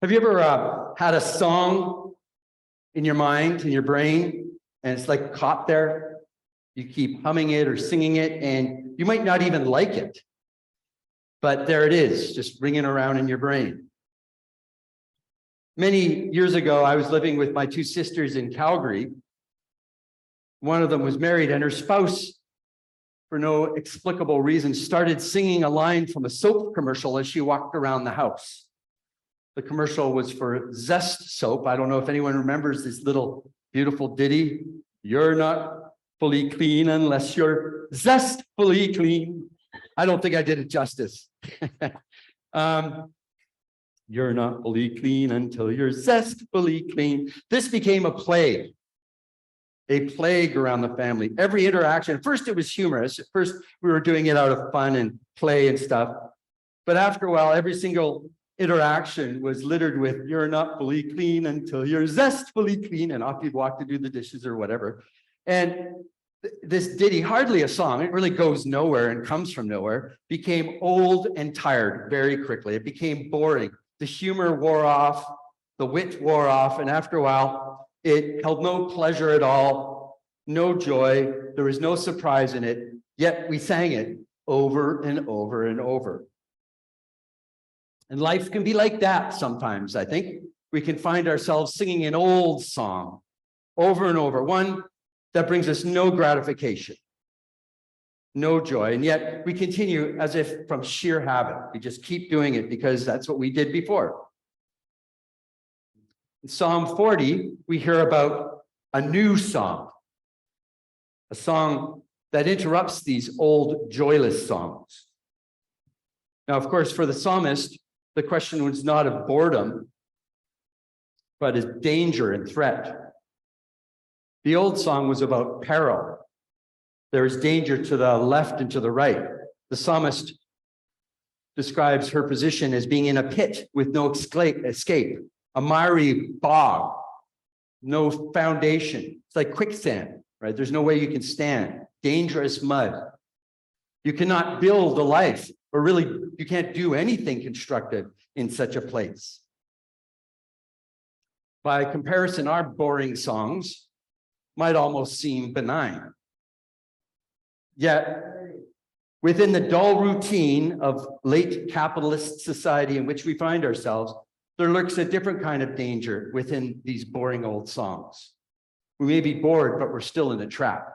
Have you ever had a song in your mind, in your brain, and it's like caught there? You keep humming it or singing it, and you might not even like it. But there it is, just ringing around in your brain. Many years ago, I was living with my two sisters in Calgary. One of them was married, and her spouse, for no explicable reason, started singing a line from a soap commercial as she walked around the house. The commercial was for Zest soap. I don't know if anyone remembers this little beautiful ditty. You're not fully clean unless you're zestfully clean. I don't think I did it justice. You're not fully clean until you're zestfully clean. This became a plague around the family. Every interaction, at first it was humorous. At first we were doing it out of fun and play and stuff. But after a while, every single interaction was littered with, you're not fully clean until you're zestfully clean, and off you'd walk to do the dishes or whatever. And this ditty, hardly a song, it really goes nowhere and comes from nowhere, became old and tired very quickly. It became boring. The humor wore off, the wit wore off, and after a while, it held no pleasure at all, no joy, there was no surprise in it, yet we sang it over and over and over. And life can be like that sometimes, I think. We can find ourselves singing an old song over and over, one that brings us no gratification, no joy, and yet we continue as if from sheer habit. We just keep doing it because that's what we did before. In Psalm 40, we hear about a new song, a song that interrupts these old joyless songs. Now, of course, for the psalmist, the question was not of boredom, but of danger and threat. The old song was about peril. There is danger to the left and to the right. The psalmist describes her position as being in a pit with no escape, a miry bog, no foundation. It's like quicksand, right? There's no way you can stand. Dangerous mud. You cannot build a life, or really, you can't do anything constructive in such a place. By comparison, our boring songs might almost seem benign. Yet, within the dull routine of late capitalist society in which we find ourselves, there lurks a different kind of danger within these boring old songs. We may be bored, but we're still in a trap.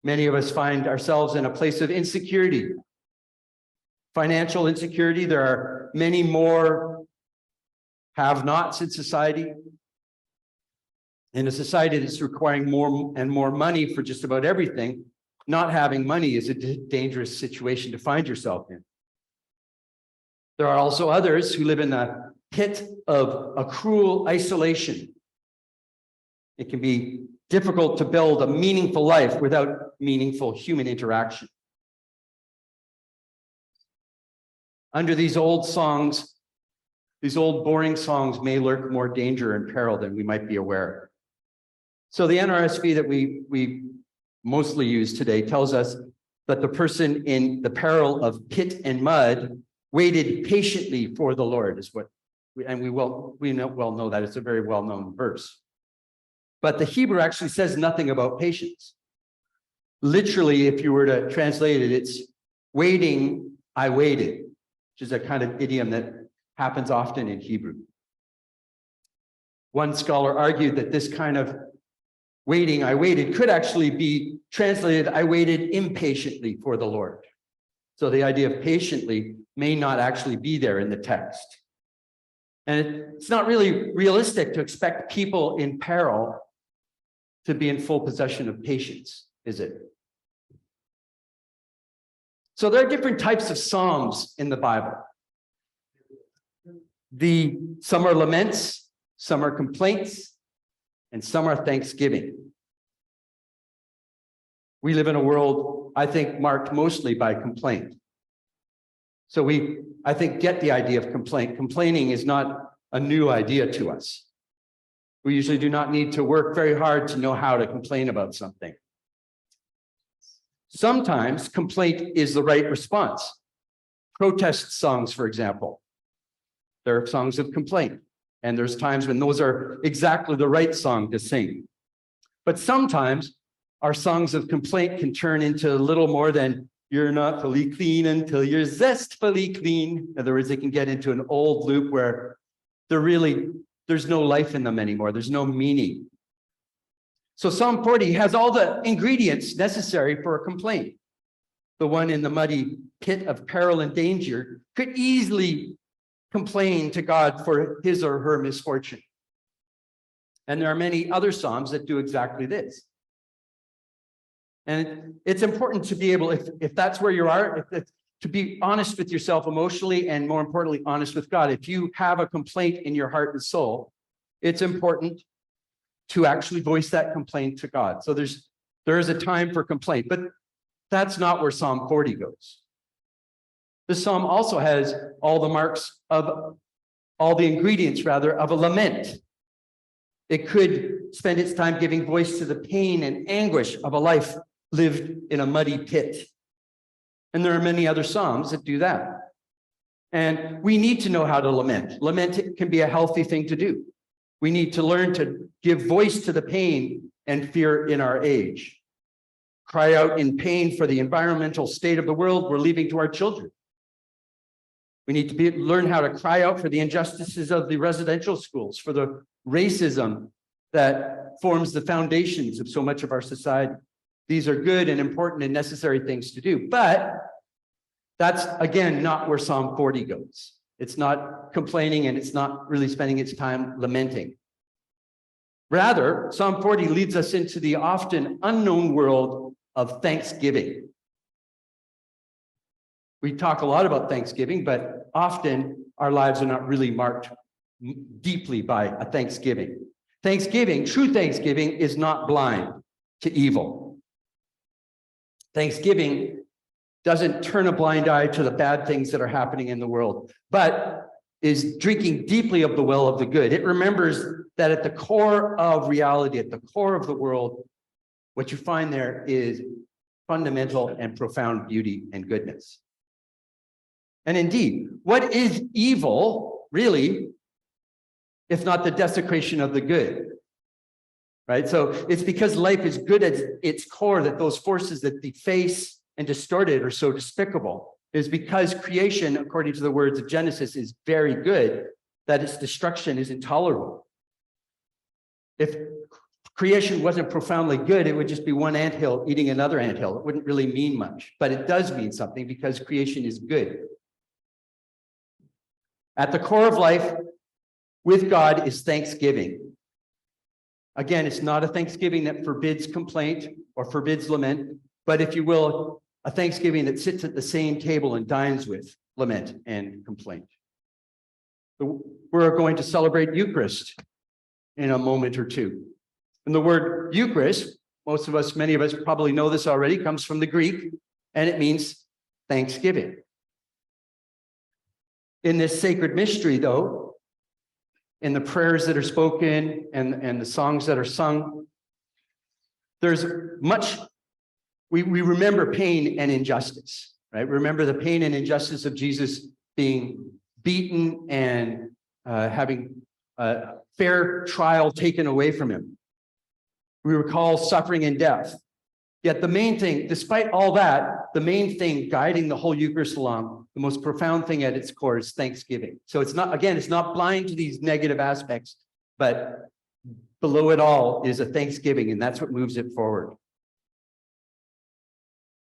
Many of us find ourselves in a place of insecurity. Financial insecurity. There are many more have-nots in society. In a society that's requiring more and more money for just about everything, not having money is a dangerous situation to find yourself in. There are also others who live in a pit of a cruel isolation. It can be difficult to build a meaningful life without meaningful human interaction. Under these old songs, these old boring songs may lurk more danger and peril than we might be aware. So the NRSV that we mostly use today tells us that the person in the peril of pit and mud waited patiently for the Lord, is what, we well know that it's a very well-known verse. But the Hebrew actually says nothing about patience. Literally, if you were to translate it, it's waiting, I waited, which is a kind of idiom that happens often in Hebrew. One scholar argued that this kind of waiting, I waited, could actually be translated, I waited impatiently for the Lord. So the idea of patiently may not actually be there in the text. And it's not really realistic to expect people in peril to be in full possession of patience, is it? So there are different types of psalms in the Bible. Some are laments, some are complaints, and some are thanksgiving. We live in a world, I think, marked mostly by complaint. So we, I think, get the idea of complaint. Complaining is not a new idea to us. We usually do not need to work very hard to know how to complain about something. Sometimes complaint is the right response. Protest songs, for example. There are songs of complaint. And there's times when those are exactly the right song to sing. But sometimes our songs of complaint can turn into a little more than you're not fully clean until you're zestfully clean. In other words, they can get into an old loop where there's no life in them anymore. There's no meaning. So Psalm 40 has all the ingredients necessary for a complaint. The one in the muddy pit of peril and danger could easily complain to God for his or her misfortune. And there are many other Psalms that do exactly this. And it's important to be able, if that's where you are, to be honest with yourself emotionally and more importantly, honest with God. If you have a complaint in your heart and soul, it's important to actually voice that complaint to God. So there is a time for complaint, but that's not where Psalm 40 goes. This psalm also has all the ingredients of a lament. It could spend its time giving voice to the pain and anguish of a life lived in a muddy pit. And there are many other psalms that do that. And we need to know how to lament. Lament can be a healthy thing to do. We need to learn to give voice to the pain and fear in our age. Cry out in pain for the environmental state of the world we're leaving to our children. We need to learn how to cry out for the injustices of the residential schools, for the racism that forms the foundations of so much of our society. These are good and important and necessary things to do. But that's, again, not where Psalm 40 goes. It's not complaining and it's not really spending its time lamenting. Rather, Psalm 40 leads us into the often unknown world of thanksgiving. We talk a lot about Thanksgiving, but often our lives are not really marked deeply by a Thanksgiving. True Thanksgiving, is not blind to evil. Thanksgiving doesn't turn a blind eye to the bad things that are happening in the world, but is drinking deeply of the well of the good. It remembers that at the core of reality, at the core of the world, what you find there is fundamental and profound beauty and goodness. And indeed, what is evil, really, if not the desecration of the good? Right? So it's because life is good at its core that those forces that deface and distort it are so despicable. It is because creation, according to the words of Genesis, is very good, that its destruction is intolerable. If creation wasn't profoundly good, it would just be one anthill eating another anthill. It wouldn't really mean much, but it does mean something because creation is good. At the core of life with God is thanksgiving. Again, it's not a thanksgiving that forbids complaint or forbids lament, but if you will, a thanksgiving that sits at the same table and dines with lament and complaint. We're going to celebrate Eucharist in a moment or two. And the word Eucharist, many of us probably know this already, comes from the Greek, and it means thanksgiving. In this sacred mystery, though, in the prayers that are spoken and the songs that are sung, there's much, we remember pain and injustice, right? Remember the pain and injustice of Jesus being beaten and having a fair trial taken away from him. We recall suffering and death. Yet the main thing, despite all that, the main thing guiding the whole Eucharist along, the most profound thing at its core is thanksgiving. So it's not, again, it's not blind to these negative aspects, but below it all is a thanksgiving, and that's what moves it forward.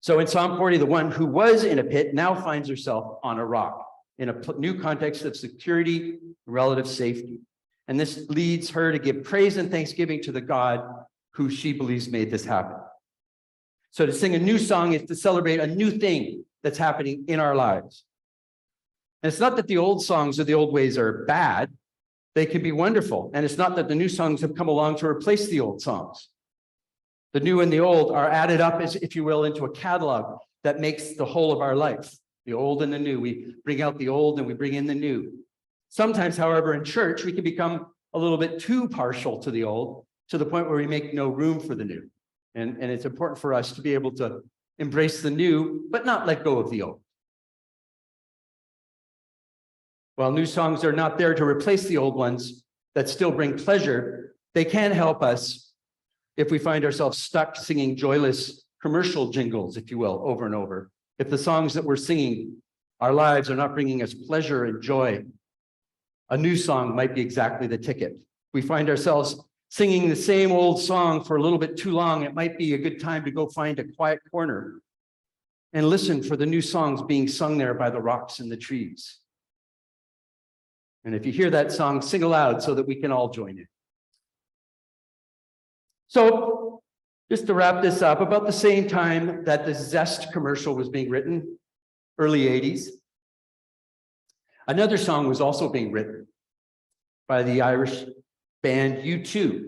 So in Psalm 40, the one who was in a pit now finds herself on a rock in a new context of security, relative safety. And this leads her to give praise and thanksgiving to the God who she believes made this happen. So to sing a new song is to celebrate a new thing that's happening in our lives. And it's not that the old songs or the old ways are bad. They can be wonderful. And it's not that the new songs have come along to replace the old songs. The new and the old are added up, as, if you will, into a catalog that makes the whole of our life. The old and the new. We bring out the old and we bring in the new. Sometimes, however, in church, we can become a little bit too partial to the old, to the point where we make no room for the new. And it's important for us to be able to embrace the new, but not let go of the old. While new songs are not there to replace the old ones that still bring pleasure, they can help us if we find ourselves stuck singing joyless commercial jingles, if you will, over and over. If the songs that we're singing, our lives are not bringing us pleasure and joy, a new song might be exactly the ticket. We find ourselves singing the same old song for a little bit too long. It might be a good time to go find a quiet corner and listen for the new songs being sung there by the rocks and the trees. And if you hear that song, sing aloud so that we can all join in. So, just to wrap this up, about the same time that the Zest commercial was being written, early 80s, another song was also being written by the Irish band U2,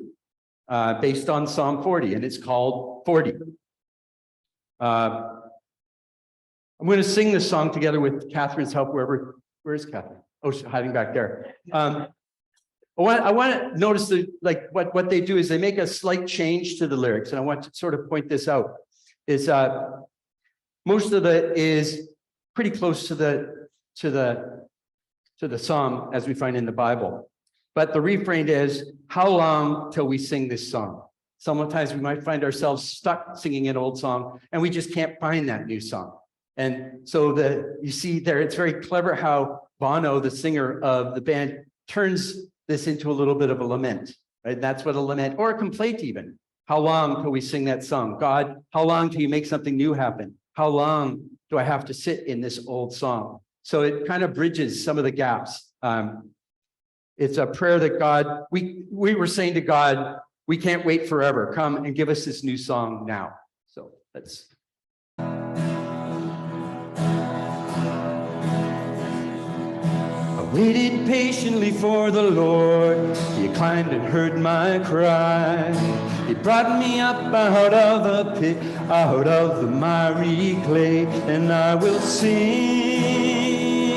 based on Psalm 40, and it's called 40. I'm going to sing this song together with Catherine's help, where is Catherine? Oh, she's hiding back there. I want to notice that, what they do is they make a slight change to the lyrics, and I want to sort of point this out. Is most of it is pretty close to the psalm as we find in the Bible, but the refrain is, "How long till we sing this song?" Sometimes we might find ourselves stuck singing an old song, and we just can't find that new song. And so you see there, it's very clever how Bono, the singer of the band, turns this into a little bit of a lament, right? That's what a lament, or a complaint even. How long till we sing that song? God, how long till you make something new happen? How long do I have to sit in this old song? So it kind of bridges some of the gaps. It's a prayer that God, we were saying to God, we can't wait forever. Come and give us this new song now. So let's. Waited patiently for the Lord. He climbed and heard my cry. He brought me up out of the pit, out of the miry clay, and I will sing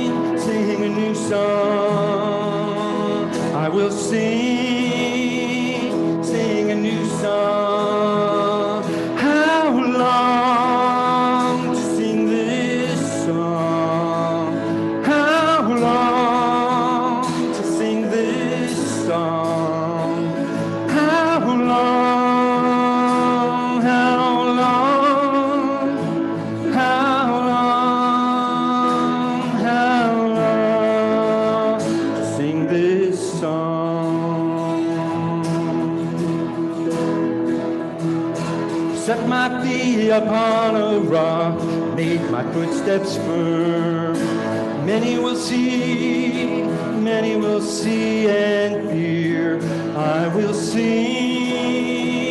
a new song. I will sing a new song. How long to sing this song? How long? Set my feet upon a rock, made my footsteps firm. Many will see and fear. I will sing